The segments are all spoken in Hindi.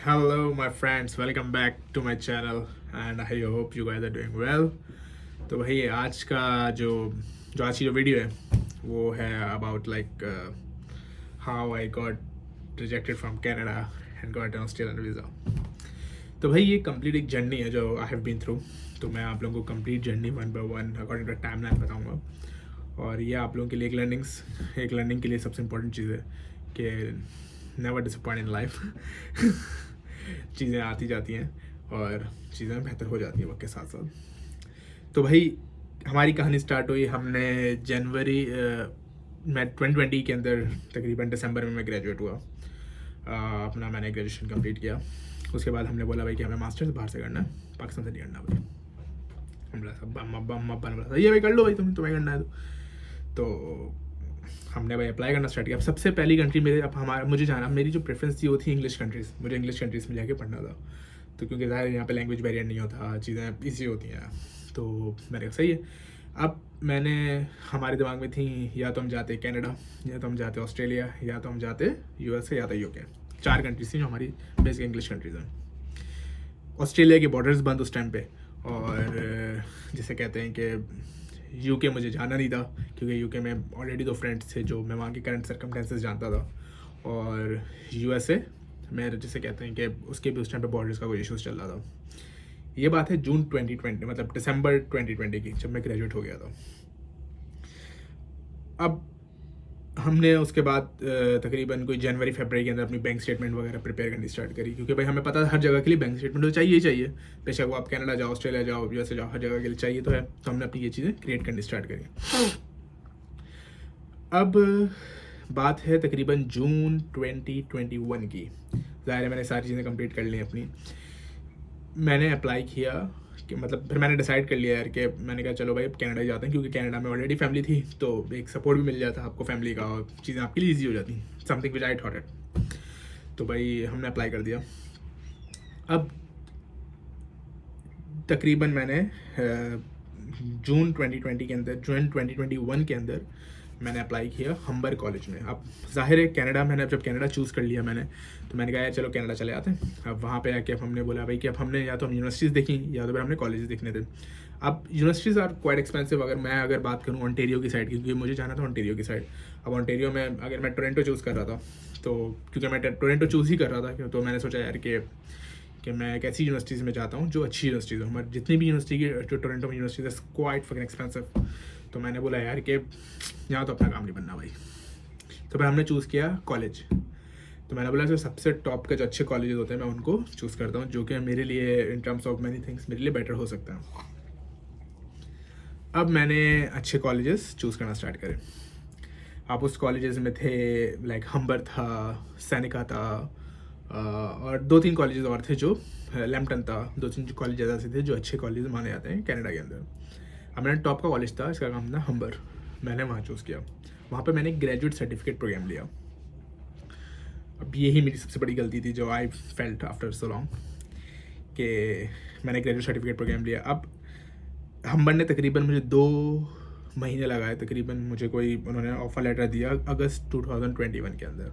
Hello, my friends. Welcome back to my channel, and I hope you guys are doing well. तो भाई आज का जो जो आज की जो वीडियो है वो है about like how I got rejected from Canada and got an Australian visa. तो भाई ये कंप्लीट एक जर्नी है जो आई हैव बीन थ्रू. तो मैं आप लोगों को complete journey one by one according to time बताऊँगा. और ये आप लोगों के लिए एक लर्निंग के लिए सबसे इम्पोर्टेंट चीज़ है कि नेवर डिसअपॉइंट इन लाइफ. चीज़ें आती जाती हैं और चीज़ें बेहतर हो जाती हैं वक्त के साथ साथ. तो भाई हमारी कहानी स्टार्ट हुई हमने जनवरी मैं 2020 के अंदर तकरीबन दिसंबर में मैं ग्रेजुएट हुआ. अपना मैंने ग्रेजुएशन कंप्लीट किया. उसके बाद हमने बोला भाई कि हमें मास्टर्स बाहर से करना है, पाकिस्तान से नहीं करना भाई. हम बोला सब अब्बा ने बोला ये भाई कर लो भाई, तुम्हें करना है तो हमने भाई अप्लाई करना स्टार्ट किया. अब सबसे पहली कंट्री मेरे अब हमारा मुझे जाना, मेरी जो प्रेफरेंस थी वो थी इंग्लिश कंट्रीज़. मुझे इंग्लिश कंट्रीज़ में जाके पढ़ना था. तो क्योंकि ज़ाहिर यहाँ पे लैंग्वेज बैरियर नहीं होता, चीज़ें ईजी होती हैं. तो मैंने कहा सही है. अब मैंने हमारे दिमाग में थी या तो हम जाते कनाडा, या तो हम जाते ऑस्ट्रेलिया, या तो हम जाते यूएसए, या तो यूके. 4 कंट्रीज थी जो हमारी बेसिक इंग्लिश कंट्रीज़ हैं. ऑस्ट्रेलिया के बॉर्डर्स बंद उस टाइम पे, और जिसे कहते हैं कि यूके मुझे जाना नहीं था क्योंकि यूके में ऑलरेडी 2 फ्रेंड्स थे जो मैं वहाँ के करंट सर्कमस्टेंसेस जानता था. और यूएसए मैं जिसे कहते हैं कि उसके भी उस टाइम पे बॉर्डर्स का कोई इशूज़ चल रहा था. ये बात है जून 2020 मतलब दिसंबर 2020 की, जब मैं ग्रेजुएट हो गया था. अब हमने उसके बाद तकरीबन कोई जनवरी फरवरी के अंदर अपनी बैंक स्टेटमेंट वगैरह प्रिपेयर करनी स्टार्ट करी, क्योंकि भाई हमें पता है हर जगह के लिए बैंक स्टेटमेंट तो चाहिए ही चाहिए. बेशक वो आप कनाडा जाओ, ऑस्ट्रेलिया जाओ, यूएसए जाओ, हर जगह के लिए चाहिए तो है. तो हमने अपनी ये चीज़ें क्रिएट करनी स्टार्ट करी. अब बात है तकरीबन जून 2021 की. ज़ाहिर है मैंने सारी चीज़ें कंप्लीट कर ली अपनी. मैंने अप्लाई किया कि मतलब फिर मैंने डिसाइड कर लिया यार कि मैंने कहा चलो भाई अब कनाडा ही जाते हैं, क्योंकि कनाडा में ऑलरेडी फैमिली थी तो एक सपोर्ट भी मिल जाता आपको फैमिली का, और चीज़ें आपके लिए ईजी हो जाती. Something which I thought it. तो भाई हमने अप्लाई कर दिया. अब तकरीबन मैंने जून 2020 के अंदर, जून 2021 के अंदर मैंने अप्लाई किया हम्बर कॉलेज में. अब जाहिर है कनाडा, मैंने जब कनाडा चूज़ कर लिया मैंने, तो मैंने कहा यार चलो कनाडा चले आते हैं. अब वहाँ पे आके अब हमने बोला भाई कि अब हमने या तो हम यूनिवर्सिटीज़ देखी या तो फिर हमने कॉलेजेस देखने थे. अब यूनिवर्सिटीज़ आर क्वाइट एक्सपेंसिव. अगर बात करूँ ऑन्टेरियो की साइड की, क्योंकि मुझे जाना था ऑन्टेरियो की साइड. अब ऑन्टेरियो में अगर मैं टोरंटो चूज़ कर रहा था, तो क्योंकि मैं टोरंटो चूज़ ही कर रहा था, तो मैंने सोचा यार कि मैं एक ऐसी यूनिवर्सिटीज़ में जाता हूँ जो अच्छी यूनिवर्सिटीज़ हो. हमारी जितनी भी यूनिवर्सिटी की जो टोरंटो में यूनिवर्सिटीज़ है क्वाइट फकिंग एक्सपेंसिव. तो मैंने बोला यार कि यहाँ तो अपना काम नहीं बनना भाई. तो फिर हमने चूज़ किया कॉलेज. तो मैंने बोला जो सबसे टॉप के जो अच्छे कॉलेजेस होते हैं मैं उनको चूज़ करता हूँ, जो कि मेरे लिए in terms of many things मेरे लिए बेटर हो सकता है. अब मैंने अच्छे कॉलेजेस चूज़ करना स्टार्ट करे. आप उस कॉलेजेस में थे लाइक हम्बर था, सैनिका था, और 2-3 कॉलेजेस और थे जो लैम्पटन था. 2-3 कॉलेज ऐसे थे जो अच्छे कॉलेज माने जाते हैं कनाडा के अंदर. अब मैंने टॉप का कॉलेज था, इसका नाम था हम्बर. मैंने वहाँ चूज़ किया. वहाँ पे मैंने ग्रेजुएट सर्टिफिकेट प्रोग्राम लिया. अब यही मेरी सबसे बड़ी गलती थी जो I felt after so long, कि मैंने ग्रेजुएट सर्टिफिकेट प्रोग्राम लिया. अब हम्बर ने तकरीबन मुझे 2 महीने लगाए. तकरीबन मुझे उन्होंने ऑफ़र लेटर दिया अगस्त 2021 के अंदर.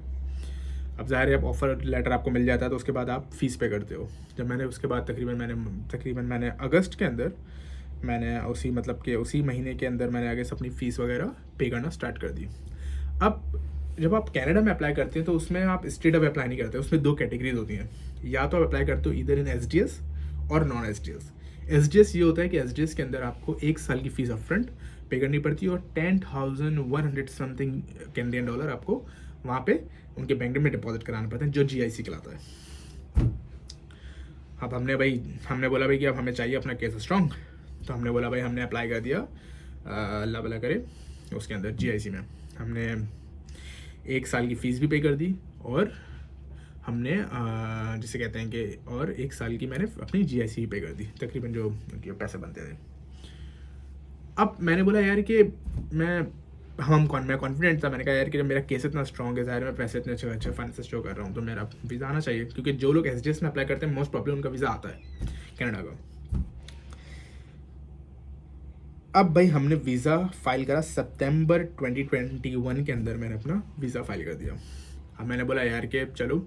अब ज़ाहिर है आप ऑफ़र लेटर आपको मिल जाता है तो उसके बाद आप फ़ीस पे करते हो. जब मैंने उसके बाद तकरीबन मैंने अगस्त के अंदर मैंने उसी महीने के अंदर मैंने आगे से अपनी फ़ीस वगैरह पे करना स्टार्ट कर दी. अब जब आप कनाडा में अप्लाई करते हैं तो उसमें आप स्ट्रेट अप अप्लाई नहीं करते. उसमें 2 कैटेगरीज होती हैं. या तो आप अप्लाई करते हो इधर इन एसडीएस और नॉन एसडीएस. एसडीएस ये होता है कि एसडीएस के अंदर आपको 1 साल की फ़ीस अपफ्रंट पे करनी पड़ती है, और 10,100 समथिंग कैनेडियन डॉलर आपको वहाँ पे उनके बैंक में डिपॉजिट कराना पड़ता है, जो जीआईसी कहलाता है. अब हमने बोला भाई कि अब हमें चाहिए अपना केस स्ट्रॉन्ग. तो हमने बोला भाई हमने अप्लाई कर दिया अल्लाह भला करे उसके अंदर जीआईसी में. हमने 1 साल की फ़ीस भी पे कर दी, और हमने जिसे कहते हैं कि और 1 साल की मैंने अपनी जीआईसी पे कर दी, तकरीबन जो उनके पैसे बनते थे. अब मैंने बोला यार कि मैं कॉन्फिडेंट था. मैंने कहा यार कि जब मेरा केस इतना स्ट्रॉन्ग है, ज़ाहिर मैं पैसे इतने अच्छे फाइनेंस शो कर रहा हूँ, तो मेरा वीज़ा आना चाहिए, क्योंकि जो लोग एसडीएस में अप्लाई करते हैं मोस्ट प्रॉब्लम उनका वीज़ा आता है कनाडा का. अब भाई हमने वीज़ा फाइल करा सितंबर 2021 के अंदर. मैंने अपना वीज़ा फाइल कर दिया. अब मैंने बोला यार कि चलो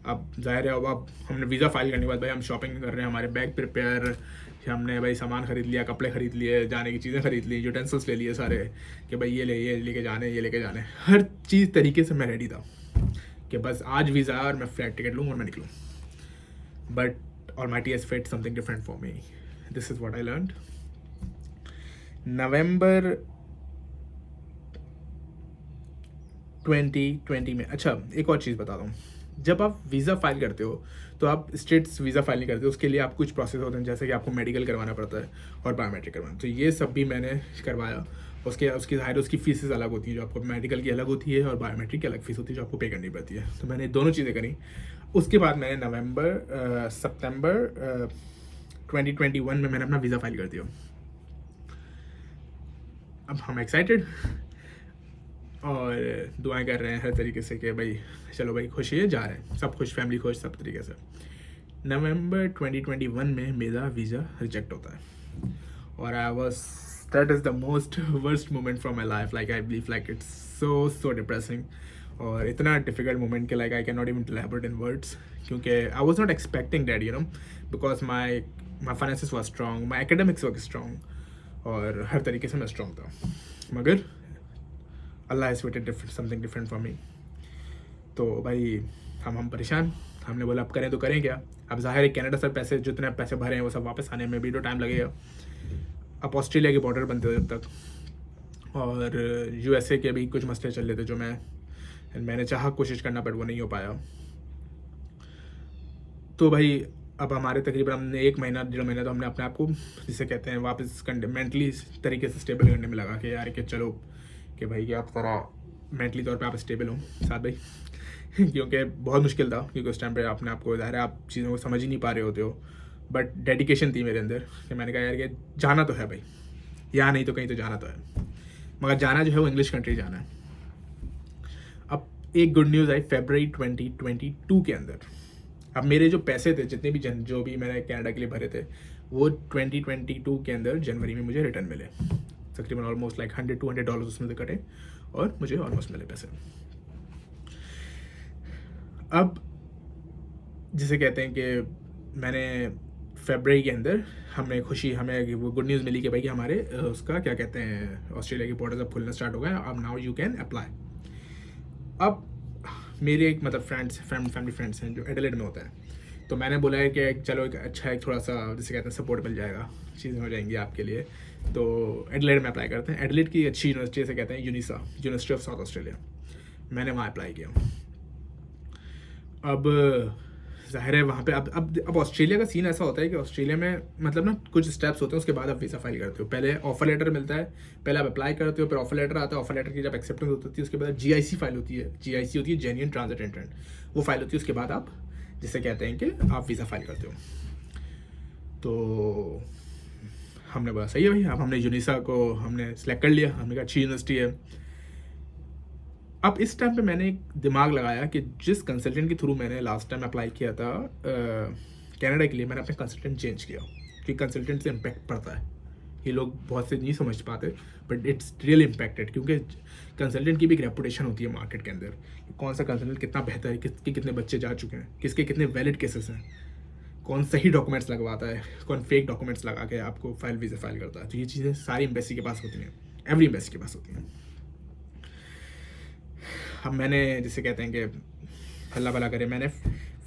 अब ज़ाहिर है अब हमने वीज़ा फाइल करने के बाद भाई हम शॉपिंग कर रहे हैं, हमारे बैग प्रिपेयर, हमने भाई सामान ख़रीद लिया, कपड़े ख़रीद लिए, जाने की चीज़ें ख़रीद ली, यूटेंसिल्स ले लिए सारे कि भाई ये लेके जाने, ये लेके जाने, हर चीज़ तरीके से मैं रेडी था कि बस आज वीज़ा और मैं फ्लाइट टिकट लूँ और मैं निकलूँ. But Almighty has fate something different for me. This is what I learned. नवंबर 2020 में. अच्छा, एक और चीज़ बता दूँ. जब आप वीज़ा फाइल करते हो तो आप स्टेट्स वीज़ा फाइल नहीं करते, उसके लिए आप कुछ प्रोसेस होते हैं, जैसे कि आपको मेडिकल करवाना पड़ता है और बायोमेट्रिक करवाना. तो ये सब भी मैंने करवाया. उसकी ज़ाहिर उसकी फीसेस अलग होती हैं, जो आपको मेडिकल की अलग होती है और बायोमेट्रिक की अलग फ़ीस होती है जो आपको पे करनी पड़ती है. तो मैंने दोनों चीज़ें करी. उसके बाद मैंने सितंबर 2021 में मैंने अपना वीज़ा फाइल कर दिया. अब हम एक्साइटेड और दुआएं कर रहे हैं हर तरीके से कि भाई चलो भाई खुशी है, जा रहे हैं, सब खुश, फैमिली खुश, सब तरीके से. नवंबर 2021 में मेरा वीज़ा रिजेक्ट होता है और that is the most worst moment from my life. Like I believe like it's so depressing और इतना डिफिकल्ट मोमेंट के like I can not even elaborate in words, क्योंकि I was not expecting that, you know, because my finances were strong, my academics were strong और हर तरीके से मैं स्ट्रॉन्ग था. मगर अल्लाह is waited something different for me. तो भाई हम परेशान. हमने बोला अब करें तो करें क्या. अब ज़ाहिर है कनाडा से पैसे, जितने पैसे भरे हैं वो सब वापस आने में भी तो टाइम लगेगा. अब ऑस्ट्रेलिया के बॉर्डर बनते थे जब तक और यूएसए के भी कुछ मसले चल रहे थे जो मैंने चाहा कोशिश करना, बट वो नहीं हो पाया. तो भाई अब हमारे तकरीबन हमने 1 महीना 1.5 महीना तो हमने अपने आप को, जिसे कहते हैं, वापस मेंटली तरीके से स्टेबल करने में लगा कि यार कि चलो कि भाई कि आप थोड़ा मेंटली तौर पे आप स्टेबल हो साथ भाई. क्योंकि बहुत मुश्किल था, क्योंकि उस टाइम पे अपने आप को ज़ाहिर है आप चीज़ों को समझ ही नहीं पा रहे होते हो. बट डेडिकेशन थी मेरे अंदर कि मैंने कहा यार कि जाना तो है भाई, यहाँ नहीं तो कहीं तो जाना तो है, मगर जाना जो है वो इंग्लिश कंट्री जाना है. अब एक गुड न्यूज़ आई फरवरी 2022 के अंदर. अब मेरे जो पैसे थे, जितने भी जो भी मैंने कनाडा के लिए भरे थे, वो 2022 के अंदर जनवरी में मुझे रिटर्न मिले. तकरीबन ऑलमोस्ट लाइक $100-200 उसमें से कटे और मुझे ऑलमोस्ट मिले पैसे. अब जिसे कहते हैं कि मैंने फरवरी के अंदर हमें वो गुड न्यूज़ मिली कि भाई कि हमारे उसका क्या कहते हैं, ऑस्ट्रेलिया की बॉर्डर्स अब खुलना स्टार्ट हो गया. अब नाउ यू कैन अप्लाई. अब मेरे एक मतलब फैमिली फ्रेंड्स हैं जो एडिलेड में होता है, तो मैंने बोला है कि चलो एक थोड़ा सा जिसे कहते हैं सपोर्ट मिल जाएगा, चीज़ें हो जाएंगी आपके लिए. तो एडिलेड में अप्लाई करते हैं. एडिलेड की अच्छी यूनिवर्सिटी से कहते हैं यूनिसा, यूनिवर्सिटी ऑफ साउथ ऑस्ट्रेलिया. मैंने वहाँ अप्लाई किया. अब ज़ाहिर है वहाँ पे अब ऑस्ट्रेलिया का सीन ऐसा होता है कि ऑस्ट्रेलिया में मतलब ना कुछ स्टेप्स होते हैं, उसके बाद आप वीज़ा फाइल करते हो. पहले ऑफर लेटर मिलता है, पहले आप अप्लाई करते हो, फिर ऑफर लेटर आता है. ऑफर लेटर की जब एक्सेप्टेंस होती है उसके बाद GIC फाइल होती है. GIC होती है जेन्युइन ट्रांजिट एंट्रेंट, वो फाइल होती है. उसके बाद आप जिसे कहते हैं कि आप वीज़ा फाइल करते हो. तो हमने बोला सही है भाई. अब हमने यूनिसा को हमने सेलेक्ट कर लिया. हमने कहा अच्छी यूनिवर्सिटी है. अब इस टाइम पे मैंने एक दिमाग लगाया कि जिस कंसल्टेंट के थ्रू मैंने लास्ट टाइम अप्लाई किया था कनाडा के लिए, मैंने अपने कंसल्टेंट चेंज किया, क्योंकि कंसल्टेंट से इम्पैक्ट पड़ता है. ये लोग बहुत से नहीं समझ पाते, बट इट्स रियल इम्पैक्टेड, क्योंकि कंसल्टेंट की भी एक रेपुटेशन होती है मार्केट के अंदर. कौन सा कंसल्टेंट कितना बेहतर है, किसके कितने बच्चे जा चुके हैं, किसके कितने वैलिड केसेस हैं, कौन सही डॉक्यूमेंट्स लगवाता है, कौन फेक डॉक्यूमेंट्स लगा के आपको वीज़ा फाइल करता है. तो ये चीज़ें सारी एम्बेसी के पास होती हैं, एवरी एम्बेसी के पास होती हैं. अब मैंने जिसे कहते हैं कि अल्लाह भला करे, मैंने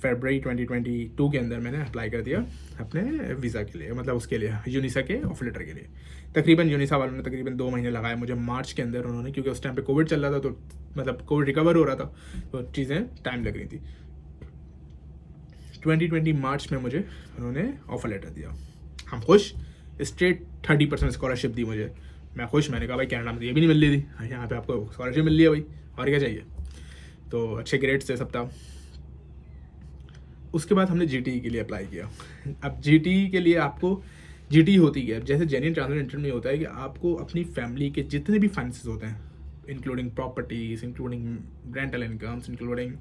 फरवरी 2022 के अंदर मैंने अप्लाई कर दिया अपने वीज़ा के लिए, मतलब उसके लिए यूनिसा के ऑफर लेटर के लिए. तकरीबन यूनिसा वालों ने तकरीबन 2 महीने लगाए मुझे. मार्च के अंदर उन्होंने, क्योंकि उस टाइम पे कोविड चल रहा था, तो मतलब कोविड रिकवर हो रहा था, तो चीज़ें टाइम लग रही थी. 2020 मार्च में मुझे उन्होंने ऑफर लेटर दिया. हम खुश. स्ट्रेट 30% स्कॉलरशिप दी मुझे. मैं खुश. मैंने कहा भाई कनाडा में तो ये भी नहीं मिल रही थी, यहाँ पे आपको स्कॉलरशिप मिल रही है भाई, और क्या चाहिए. तो अच्छे ग्रेड्स से सब था. उसके बाद हमने GTE के लिए अप्लाई किया. अब GTE के लिए आपको GTE होती है जैसे जेन्युइन ट्रांजिट एंट्रेंट में होता है कि आपको अपनी फैमिली के जितने भी फाइनेंसेस होते हैं, including properties, including rental incomes, including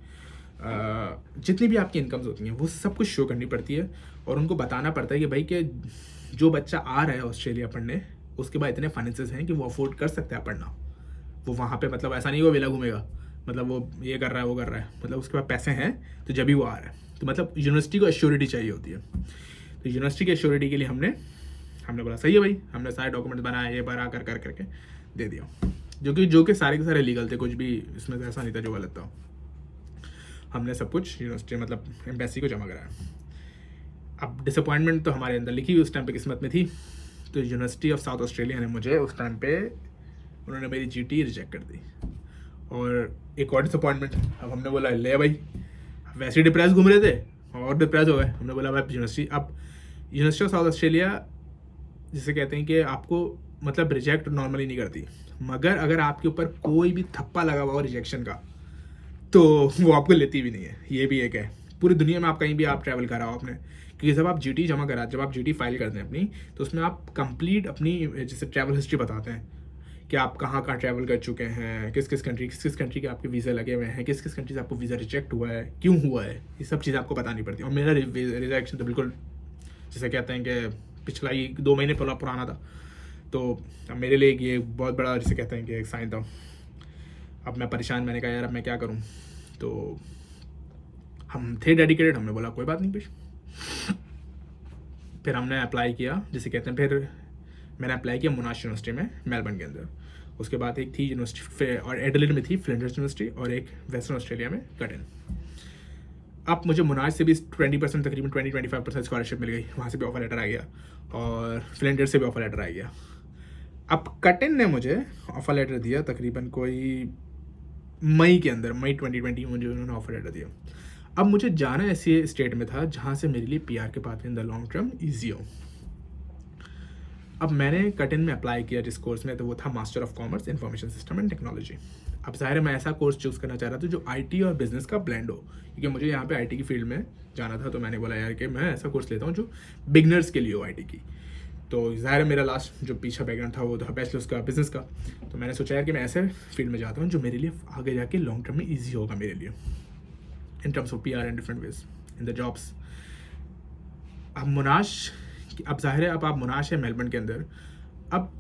जितनी भी आपकी इनकम्स होती हैं, वो सब कुछ शो करनी पड़ती है. और उनको बताना पड़ता है कि भाई कि जो बच्चा आ रहा है ऑस्ट्रेलिया पढ़ने, उसके बाद इतने फाइनेंसेस हैं कि वो अफोर्ड कर सकता है पढ़ना. वो वहाँ पे मतलब ऐसा नहीं वो वेला घूमेगा, मतलब वो ये कर रहा है वो कर रहा है, मतलब उसके पास पैसे हैं तो जब भी वो आ रहा है। तो मतलब यूनिवर्सिटी को एश्योरिटी चाहिए होती है। तो यूनिवर्सिटी की एश्योरिटी के लिए हमने बोला सही है भाई, हमने सारे डॉक्यूमेंट्स बनाए, ये बना कर करके दे दिया, जो कि सारे के सारे लीगल थे, कुछ भी इसमें ऐसा नहीं था जो गलत था। हमने सब कुछ यूनिवर्सिटी मतलब एम्बेसी को जमा कराया। अब डिसअपॉइंटमेंट तो हमारे अंदर लिखी हुई उस टाइम पे किस्मत में थी। तो यूनिवर्सिटी ऑफ साउथ ऑस्ट्रेलिया ने मुझे उस टाइम पे उन्होंने मेरी जीटी रिजेक्ट कर दी। और एक और डिसअपॉइंटमेंट, अब हमने बोला ले भाई, वैसे ही डिप्रेस घूम रहे थे और डिप्रेस हो गए। हमने बोला भाई यूनिवर्सिटी ऑफ साउथ ऑस्ट्रेलिया जिसे कहते हैं कि आपको मतलब रिजेक्ट नॉर्मली नहीं करती, मगर अगर आपके ऊपर कोई भी थप्पा लगा हुआ हो रिजेक्शन का तो वो आपको लेती भी नहीं है। ये भी एक है, पूरी दुनिया में आप कहीं भी आप ट्रैवल कराओ आपने, क्योंकि जब आप जीटी फाइल करते हैं अपनी, तो उसमें आप कंप्लीट अपनी जैसे ट्रैवल हिस्ट्री बताते हैं कि आप कहाँ कहाँ ट्रैवल कर चुके हैं, किस किस कंट्री के आपके वीज़ा लगे हुए हैं, किस किस कंट्री से आपको वीज़ा रिजेक्ट हुआ है, क्यों हुआ है, ये सब चीज़ें आपको बतानी पड़ती है। और मेरा रिजेक्शन तो बिल्कुल जिसे कहते हैं कि पिछला ही 2 महीने पुराना था। तो अब मेरे लिए ये बहुत बड़ा जिसे कहते हैं कि एक साइन था। अब मैं परेशान, मैंने कहा यार अब मैं क्या करूँ। तो हम थे डेडिकेटेड, हमने बोला कोई बात नहीं भाई। फिर हमने अप्लाई किया, जिसे कहते हैं, फिर मैंने अप्लाई किया मोनाश यूनिवर्सिटी में मेलबर्न के अंदर। उसके बाद एक थी यूनिवर्सिटी और एडिलेड में थी फ्लिंडर्स यूनिवर्सिटी, और एक वेस्टर्न ऑस्ट्रेलिया में कटन। अब मुझे मोनाश से भी 20% तकरीबन 20-25% स्कॉलरशिप मिल गई, वहाँ से भी ऑफर लेटर आ गया, और फ्लिंडर से भी ऑफर लेटर आ गया। अब कटन ने मुझे ऑफर लेटर दिया तकरीबन कोई मई के अंदर, मई 2020 में मुझे उन्होंने ऑफर लेटर दिया। अब मुझे जाना ऐसे स्टेट में था जहाँ से मेरे लिए पीआर के path in the long term easy हो। अब मैंने कटन में अप्लाई किया जिस कोर्स में, तो वो था master of commerce information system and technology. अब ज़ाहिर है मैं ऐसा कोर्स चूज़ करना चाह रहा था जो आईटी और बिजनेस का ब्लेंड हो, क्योंकि मुझे यहाँ पे आईटी की फील्ड में जाना था। तो मैंने बोला यार कि मैं ऐसा कोर्स लेता हूँ जो बिगनर्स के लिए हो आईटी की। तो ज़ाहिर है मेरा लास्ट जो पीछा बैकग्राउंड था वो था बैचलर्स का बिजनेस का। तो मैंने सोचा यार कि मैं ऐसे फील्ड में जाता हूँ जो मेरे लिए आगे जाके लॉन्ग टर्म में ईजी होगा मेरे लिए, in terms of PR and different ways in the jobs. अब ज़ाहिर है अब आप मोनाश है मेलबर्न के अंदर। अब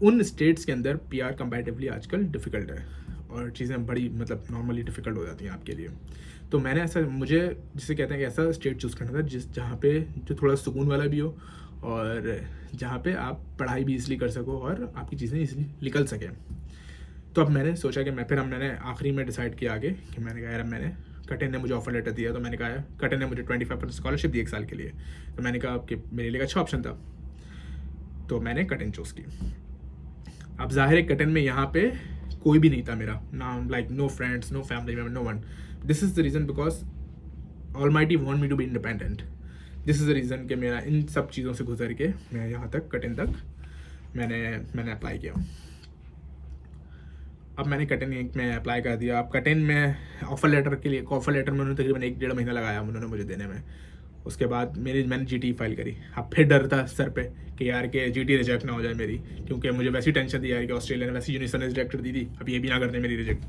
उन स्टेट्स के अंदर पीआर कंपैरेटिवली आजकल डिफ़िकल्ट है, और चीज़ें बड़ी मतलब नॉर्मली डिफ़िकल्ट हो जाती हैं आपके लिए। तो मैंने मुझे जिसे कहते हैं कि ऐसा स्टेट चूज़ करना था जहाँ पे जो थोड़ा सुकून वाला भी हो, और जहाँ पे आप पढ़ाई भी ईज़िली कर सको और आपकी चीज़ें ईज़िली निकल सकें। तो अब मैंने सोचा कि मैंने आखिरी में डिसाइड किया आगे कि मैंने कहा यार मैंने कटन ने मुझे ऑफर लेटर दिया, तो मैंने कहा कटन ने मुझे 25% स्कॉलरशिप दी 1 साल के लिए। तो मैंने कहा कि मेरे लिए अच्छा ऑप्शन था, तो मैंने कटन चूज़ की। अब ज़ाहिर है कटन में यहाँ पे कोई भी नहीं था मेरा, ना like no friends, no family member, no one. This is the reason because almighty want me to be independent. This is the reason कि मेरा इन सब चीज़ों से गुजर के मैं यहाँ तक कटन तक मैंने अप्लाई किया। अब मैंने कटन में अप्लाई कर दिया। अब कटन में ऑफ़र लेटर में उन्होंने तकरीबन 1-1.5 महीना लगाया उन्होंने मुझे देने में। उसके बाद मैंने जीटी फाइल करी। अब फिर डर था सर पे कि यार के जीटी रिजेक्ट ना हो जाए मेरी, क्योंकि मुझे वैसी टेंशन थी यार कि ऑस्ट्रेलिया ने वैसी यूनिवर्सिटी ने रिजेक्ट कर दी थी, अब ये भी ना कर दे मेरी रिजेक्ट।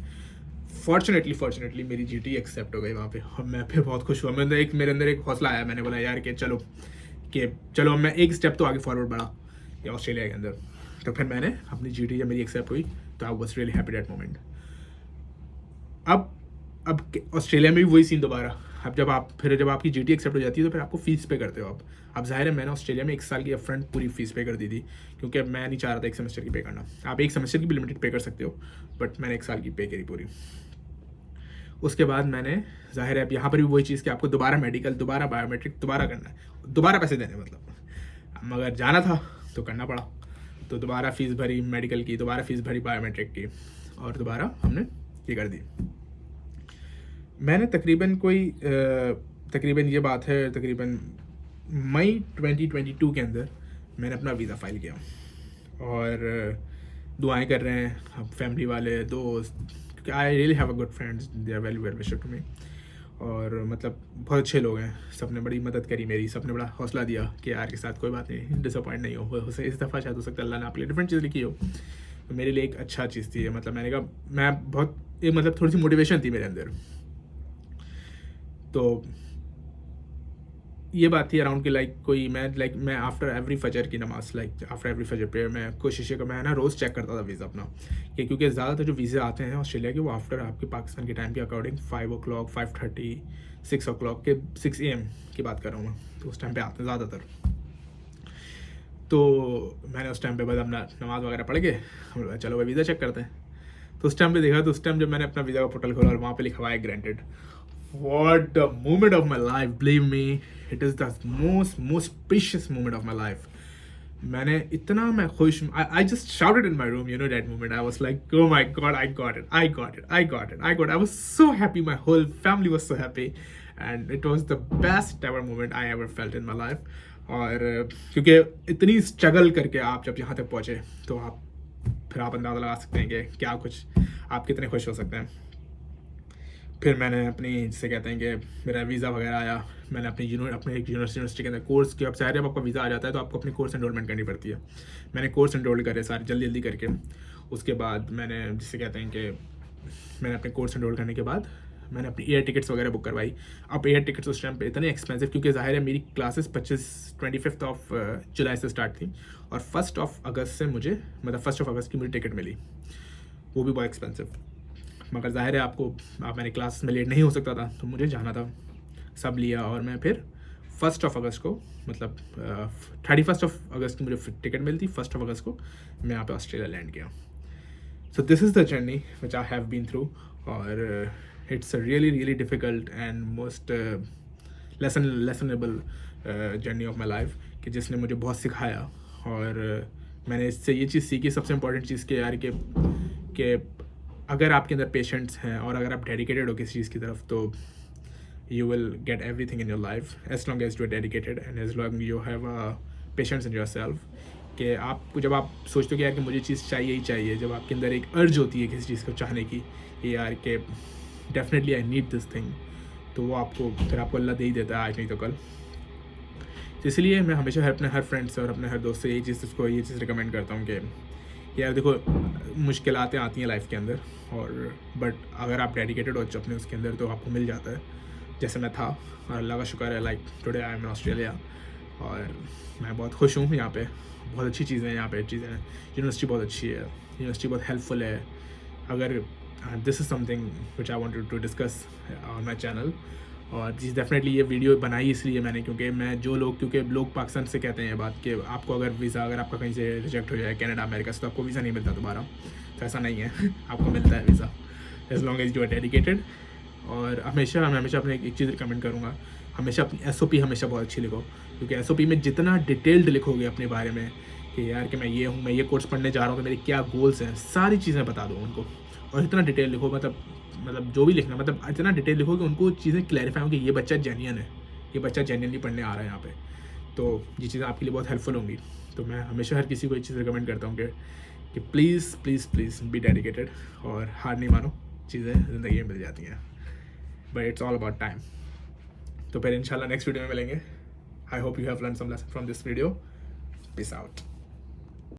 फॉर्चुनेटली मेरी जीटी एक्सेप्ट हो गई वहाँ पे, और मैं फिर बहुत खुश हुआ। मेरे अंदर एक हौसला आया, मैंने बोला यार कि चलो मैं एक स्टेप तो आगे फॉरवर्ड बढ़ा या ऑस्ट्रेलिया के अंदर। तो फिर मैंने अपनी जीटी जब मेरी एक्सेप्ट हुई तो I was really happy that moment. अब ऑस्ट्रेलिया में भी वही सीन दोबारा। अब जब आपकी जीटी एक्सेप्ट हो जाती है तो फिर आपको फीस पे करते हो आप। अब ज़ाहिर है मैंने ऑस्ट्रेलिया में 1 साल की अपफ्रंट पूरी फीस पे कर दी थी, क्योंकि मैं नहीं चाह रहा था 1 सेमेस्टर की पे करना। आप 1 सेमेस्टर की भी लिमिटेड पे कर सकते हो, बट मैंने 1 साल की पे करी पूरी। उसके बाद मैंने ज़ाहिर है अब यहाँ पर भी वही चीज़ कि आपको दोबारा मेडिकल, दोबारा बायोमेट्रिक दोबारा करना है, दोबारा पैसे देने मतलब। मगर जाना था तो करना पड़ा, तो दोबारा फीस भरी मेडिकल की, दोबारा फीस भरी बायोमेट्रिक की, और दोबारा हमने ये कर दी। मैंने तकरीबन ये बात है तकरीबन मई 2022 के अंदर मैंने अपना वीज़ा फाइल किया, और दुआएं कर रहे हैं अब फैमिली वाले, दोस्त, क्योंकि I really have a good friends, they are very well wisher to me. और मतलब बहुत अच्छे लोग हैं, सब ने बड़ी मदद करी मेरी, सब ने बड़ा हौसला दिया कि यार के साथ कोई बात नहीं, डिसअपॉइंट नहीं हो इस दफ़ा शायद हो सकता है अल्लाह ने आपके लिए डिफरेंट चीज़ लिखी हो। तो मेरे लिए एक अच्छा चीज़ थी, मतलब मैंने कहा मैं बहुत एक मतलब थोड़ी सी मोटिवेशन थी मेरे अंदर। तो ये बात थी अराउंड कि मैं आफ्टर एवरी फजर की नमाज आफ्टर एवरी फजर प्रेयर मैं कोशिश ये मैं ना रोज़ चेक करता था वीज़ा अपना, कि क्योंकि ज़्यादातर जो वीज़े आते हैं ऑस्ट्रेलिया के वो आफ्टर आपके पाकिस्तान के टाइम के अकॉर्डिंग 5 o'clock 5:30 6 o'clock के 6 AM की बात कर रहा हूँ मैं, तो उस टाइम पे आते हैं ज़्यादातर। तो मैंने उस टाइम पे बस अपना नमाज़ वगैरह पढ़ के हम लोग चलो भाई वीज़ा चेक करते हैं। तो उस टाइम पे देखा, तो उस टाइम जब मैंने अपना वीज़ा का पोर्टल खोला और वहाँ पे लिखा हुआ है granted, what the moment of my life, believe me, it is the most precious moment of my life. मैं खुश, I just shouted in my room, that moment. I was like, oh my god, I got it. I was so happy, my whole family was so happy, and it was the best ever moment I ever felt in my life. और क्योंकि इतनी स्ट्रगल करके आप जब यहाँ तक पहुँचे, तो फिर आप अंदाज़ा लगा सकते हैं कि क्या कुछ आप कितने खुश हो सकते हैं। फिर मैंने अपनी जिसे कहते हैं कि मेरा वीज़ा वगैरह आया, मैंने अपने एक यूनिवर्सिटी के अंदर कोर्स के, अब सारे जब आपका वीज़ा आ जाता है तो आपको अपनी कोर्स एनरोलमेंट करनी पड़ती है। मैंने कोर्स एनरोल करे सारे जल्दी करके। उसके बाद मैंने जिसे कहते हैं कि मैंने अपने कोर्स एनरोल करने के बाद मैंने अपनी एयर टिकट्स वगैरह बुक करवाई। अब एयर टिकट्स उस टाइम पे इतने एक्सपेंसिव, क्योंकि ज़ाहिर है मेरी क्लासेस 25 जुलाई से स्टार्ट थी और 1 अगस्त से मुझे 1 अगस्त की मुझे टिकट मिली, वो भी बहुत एक्सपेंसिव। मगर ज़ाहिर है मैंने क्लास में लेट नहीं हो सकता था, तो मुझे जाना था, सब लिया और मैं फिर 1 अगस्त को 31 अगस्त की मुझे टिकट मिलती, 1 अगस्त को मैं यहाँ पे ऑस्ट्रेलिया लैंड किया। So this is the journey which I have been through, और it's a really difficult and most lessonable journey of my life, कि जिसने मुझे बहुत सिखाया। और मैंने इससे ये चीज़ सीखी, सबसे इम्पॉर्टेंट चीज़ कि यार कि अगर आपके अंदर पेशेंस हैं और अगर आप डेडिकेटेड हो किसी चीज़ की तरफ, तो you will get everything in your life as long as you are dedicated and as long you have patience in your self. कि आपको जब आप सोचते हो कि यार कि मुझे चीज़ चाहिए ही चाहिए, जब आपके अंदर एक अर्ज होती है किसी चीज़ को चाहने की, कि यार कि definitely I need this thing, तो वो आपको अल्लाह दे ही देता है आज नहीं तो कल। तो इसलिए मैं हमेशा अपने हर फ्रेंड से और अपने हर दोस्त से ये चीज़ रिकमेंड करता हूँ कि यार देखो, मुश्किलातें आती हैं लाइफ के अंदर, और बट अगर आप डेडिकेटेड हो अपने उसके अंदर तो आपको मिल जाता है, जैसे मैं था। और अल्लाह का शुक्र है, today I am in Australia, और मैं बहुत खुश हूँ यहाँ पे। बहुत अच्छी चीज़ें हैं यहाँ पे, यूनिवर्सिटी बहुत अच्छी है, यूनिवर्सिटी बहुत हेल्पफुल है। अगर this is something which I wanted to discuss on my channel, और जिस डेफिनेटली ये वीडियो बनाई इसलिए मैंने, क्योंकि लोग पाकिस्तान से कहते हैं ये बात कि आपको अगर आपका कहीं से रिजेक्ट हो जाए कनाडा अमेरिका से, तो आपको वीज़ा नहीं मिलता दोबारा। तो ऐसा नहीं है आपको मिलता है visa as long as you are dedicated. और मैं हमेशा अपने एक चीज़ रिकमेंड करूँगा, हमेशा अपनी SOP हमेशा बहुत अच्छी लिखो, क्योंकि SOP में जितना डिटेल्ड लिखोगे अपने बारे में कि यार कि मैं ये कोर्स पढ़ने जा रहा हूँ, तो मेरे क्या गोल्स हैं, सारी चीज़ें बता दो उनको। और इतना डिटेल लिखो, मतलब जो भी लिखना, इतना डिटेल लिखो कि उनको चीज़ें क्लैरिफाई हो कि ये बच्चा जेन्युइन है, ये बच्चा जेन्युइनली पढ़ने आ रहा है यहाँ पे। तो ये चीज़ें आपके लिए बहुत हेल्पफुल होंगी। तो मैं हमेशा हर किसी को ये चीज़ रिकमेंड करता हूँ कि प्लीज़ बी डेडिकेटेड, और हार नहीं मानो, चीज़ें ज़िंदगी में मिल जाती हैं, but it's all about time. तो फिर इंशाल्लाह नेक्स्ट वीडियो में मिलेंगे। I hope you have learn some lesson from this video. Peace out.